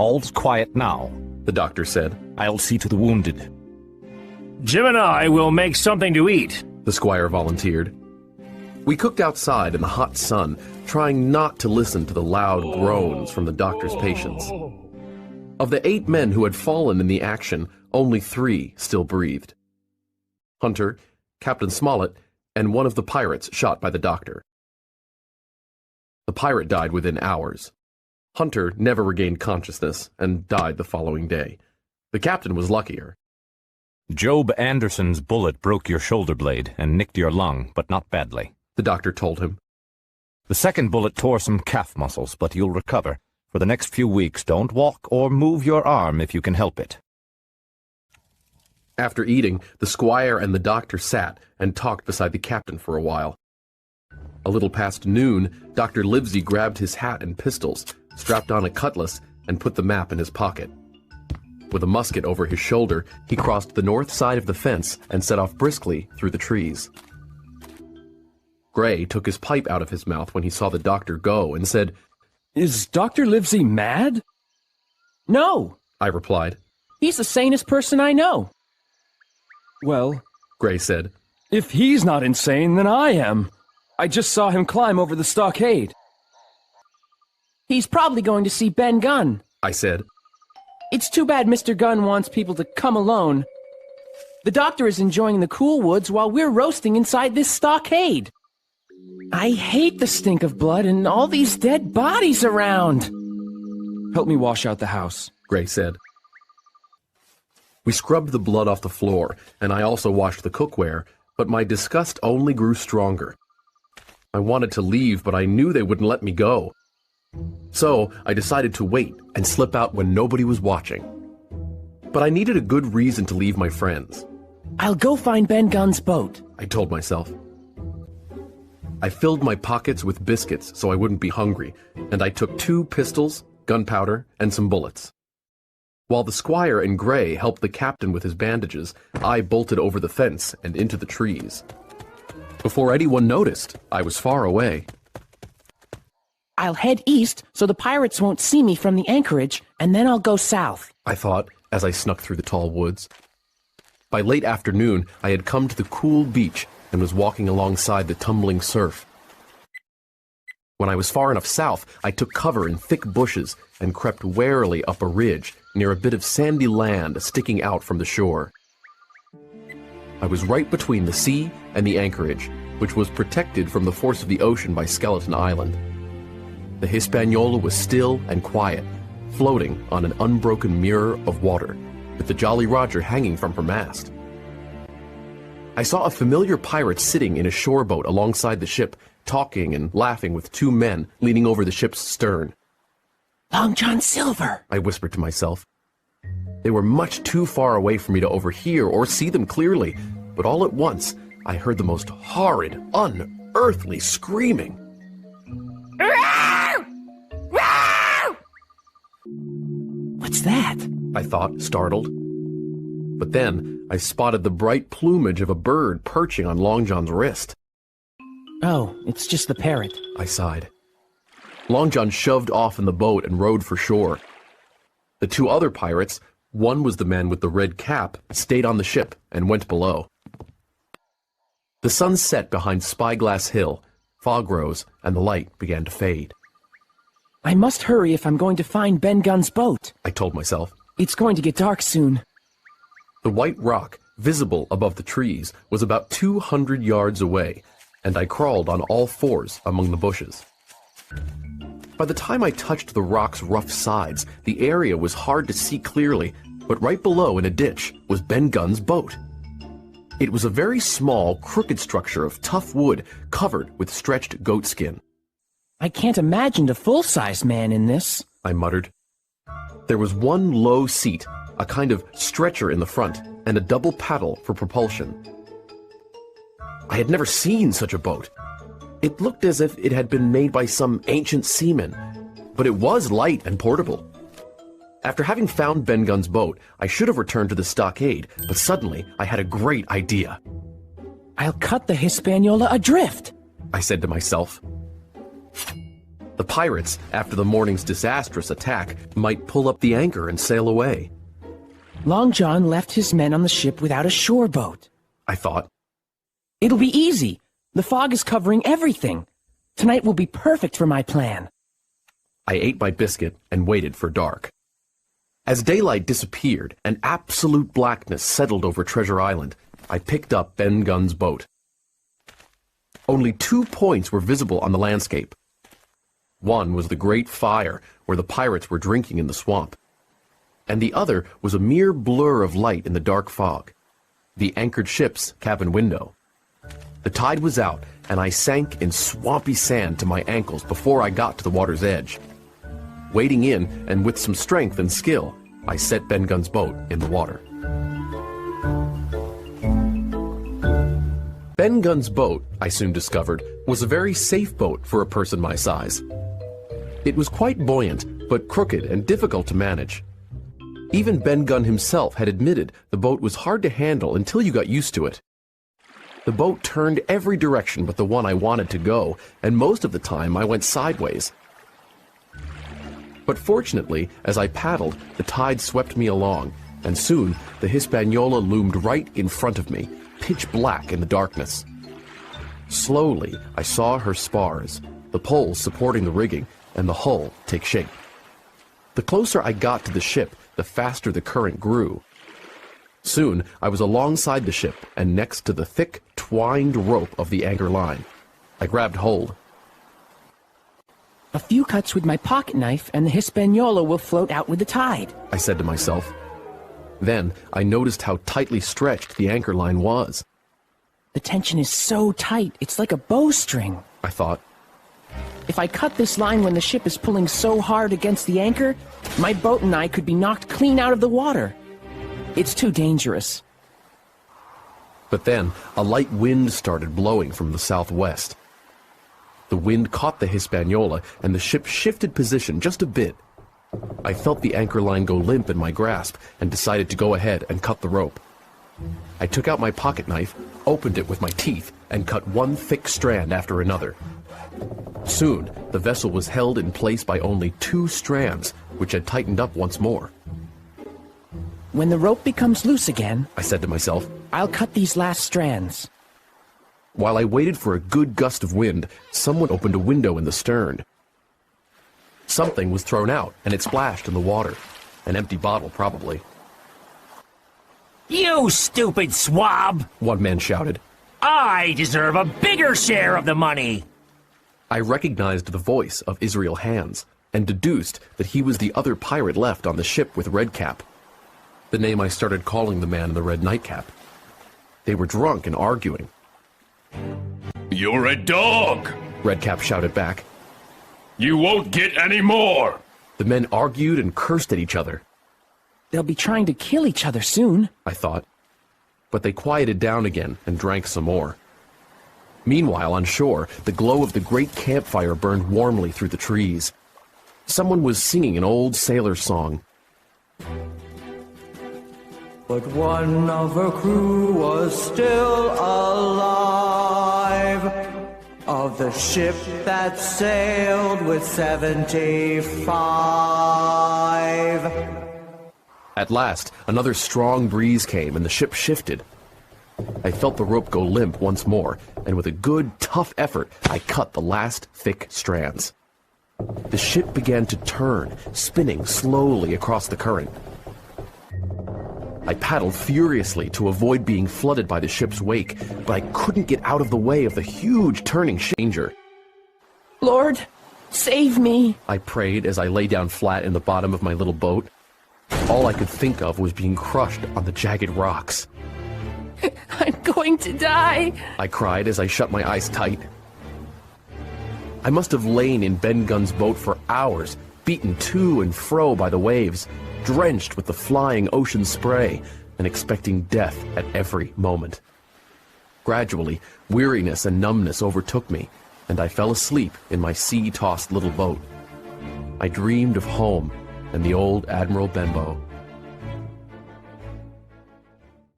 All's quiet now, the doctor said. I'll see to the wounded. Jim and I will make something to eat, the squire volunteered. We cooked outside in the hot sun, trying not to listen to the loud groans from the doctor's patients. Of the 8 men who had fallen in the action, only 3 still breathed. Hunter, Captain Smollett, and one of the pirates shot by the doctor. The pirate died within hours. Hunter never regained consciousness and died the following day. The captain was luckier. Job Anderson's bullet broke your shoulder blade and nicked your lung, but not badly, the doctor told him. The second bullet tore some calf muscles, but you'll recover. For the next few weeks, don't walk or move your arm if you can help it. After eating, the squire and the doctor sat and talked beside the captain for a while. A little past noon, Dr. Livesey grabbed his hat and pistols, strapped on a cutlass, and put the map in his pocket. With a musket over his shoulder, he crossed the north side of the fence and set off briskly through the trees. Gray took his pipe out of his mouth when he saw the doctor go and said, "Is Dr. Livesey mad?" "No," I replied. "He's the sanest person I know." "Well," Gray said, "if he's not insane, then I am. I just saw him climb over the stockade." "He's probably going to see Ben Gunn," I said. "It's too bad Mr. Gunn wants people to come alone. The doctor is enjoying the cool woods while we're roasting inside this stockade. I hate the stink of blood and all these dead bodies around." "Help me wash out the house," Gray said. We scrubbed the blood off the floor, and I also washed the cookware, but my disgust only grew stronger. I wanted to leave, but I knew they wouldn't let me go. So I decided to wait and slip out when nobody was watching. But I needed a good reason to leave my friends. "I'll go find Ben Gunn's boat," I told myself. I filled my pockets with biscuits so I wouldn't be hungry, and I took 2 pistols, gunpowder, and some bullets. While the squire and Gray helped the captain with his bandages, I bolted over the fence and into the trees. Before anyone noticed, I was far away. "I'll head east so the pirates won't see me from the anchorage, and then I'll go south," I thought as I snuck through the tall woods. By late afternoon, I had come to the cool beach and was walking alongside the tumbling surf. When I was far enough south, I took cover in thick bushes and crept warily up a ridge near a bit of sandy land sticking out from the shore. I was right between the sea and the anchorage, which was protected from the force of the ocean by Skeleton Island. The Hispaniola was still and quiet, floating on an unbroken mirror of water, with the Jolly Roger hanging from her mast. I saw a familiar pirate sitting in a shore boat alongside the ship, talking and laughing with 2 men leaning over the ship's stern. "Long John Silver," I whispered to myself. They were much too far away for me to overhear or see them clearly, but all at once I heard the most horrid, unearthly screaming. "What's that?" I thought, startled. But then I spotted the bright plumage of a bird perching on Long John's wrist. "Oh, it's just the parrot," I sighed. Long John shoved off in the boat and rowed for shore. The 2 other pirates, one was the man with the red cap, stayed on the ship and went below. The sun set behind Spyglass Hill, fog rose, and the light began to fade. "I must hurry if I'm going to find Ben Gunn's boat," I told myself. "It's going to get dark soon." The white rock, visible above the trees, was about 200 yards away, and I crawled on all 4s among the bushes. By the time I touched the rock's rough sides, the area was hard to see clearly, but right below in a ditch was Ben Gunn's boat. It was a very small, crooked structure of tough wood covered with stretched goatskin. "I can't imagine a full-size man in this," I muttered. There was one low seat, a kind of stretcher in the front, and a double paddle for propulsion. I had never seen such a boat. It looked as if it had been made by some ancient seaman, but it was light and portable. After having found Ben Gunn's boat, I should have returned to the stockade, but suddenly I had a great idea. "I'll cut the Hispaniola adrift," I said to myself. The pirates, after the morning's disastrous attack, might pull up the anchor and sail away. Long John left his men on the ship without a shore boat. I thought. It'll be easy. The fog is covering everything. Tonight will be perfect for my plan. I ate my biscuit and waited for dark. As daylight disappeared and absolute blackness settled over Treasure Island, I picked up Ben Gunn's boat. Only 2 points were visible on the landscape. One was the Great Fire, where the pirates were drinking in the swamp. And the other was a mere blur of light in the dark fog. The anchored ship's cabin window. The tide was out, and I sank in swampy sand to my ankles before I got to the water's edge. Wading in, and with some strength and skill, I set Ben Gunn's boat in the water. Ben Gunn's boat, I soon discovered, was a very safe boat for a person my size. It was quite buoyant, but crooked and difficult to manage. Even Ben Gunn himself had admitted the boat was hard to handle until you got used to it. The boat turned every direction but the one I wanted to go, and most of the time I went sideways. But fortunately, as I paddled, the tide swept me along, and soon the Hispaniola loomed right in front of me, pitch black in the darkness. Slowly, I saw her spars, the poles supporting the rigging, and the hull take shape. The closer I got to the ship, the faster the current grew. Soon, I was alongside the ship and next to the thick, twined rope of the anchor line. I grabbed hold. A few cuts with my pocket knife and the Hispaniola will float out with the tide, I said to myself. Then I noticed how tightly stretched the anchor line was. The tension is so tight, it's like a bowstring, I thought. If I cut this line when the ship is pulling so hard against the anchor, my boat and I could be knocked clean out of the water. It's too dangerous. But then a light wind started blowing from the southwest. The wind caught the Hispaniola, and the ship shifted position just a bit. I felt the anchor line go limp in my grasp and decided to go ahead and cut the rope. I took out my pocket knife, opened it with my teeth, and cut one thick strand after another. Soon, the vessel was held in place by only 2 strands, which had tightened up once more. When the rope becomes loose again, I said to myself, I'll cut these last strands. While I waited for a good gust of wind, someone opened a window in the stern. Something was thrown out, and it splashed in the water. An empty bottle, probably. You stupid swab! One man shouted. I deserve a bigger share of the money! I recognized the voice of Israel Hands, and deduced that he was the other pirate left on the ship with Redcap. The name I started calling the man in the red nightcap. They were drunk and arguing. You're a dog! Redcap shouted back. You won't get any more! The men argued and cursed at each other. They'll be trying to kill each other soon, I thought. But they quieted down again and drank some more. Meanwhile, on shore, the glow of the great campfire burned warmly through the trees. Someone was singing an old sailor song. But one of her crew was still alive, of the ship that sailed with 75. At last, another strong breeze came and the ship shifted. I felt the rope go limp once more, and with a good, tough effort, I cut the last thick strands. The ship began to turn, spinning slowly across the current. I paddled furiously to avoid being flooded by the ship's wake, but I couldn't get out of the way of the huge turning danger. Lord, save me, I prayed as I lay down flat in the bottom of my little boat. All I could think of was being crushed on the jagged rocks. I'm going to die, I cried as I shut my eyes tight. I must have lain in Ben Gunn's boat for hours, beaten to and fro by the waves, drenched with the flying ocean spray, and expecting death at every moment. Gradually, weariness and numbness overtook me, and I fell asleep in my sea-tossed little boat. I dreamed of home and the old Admiral Benbow.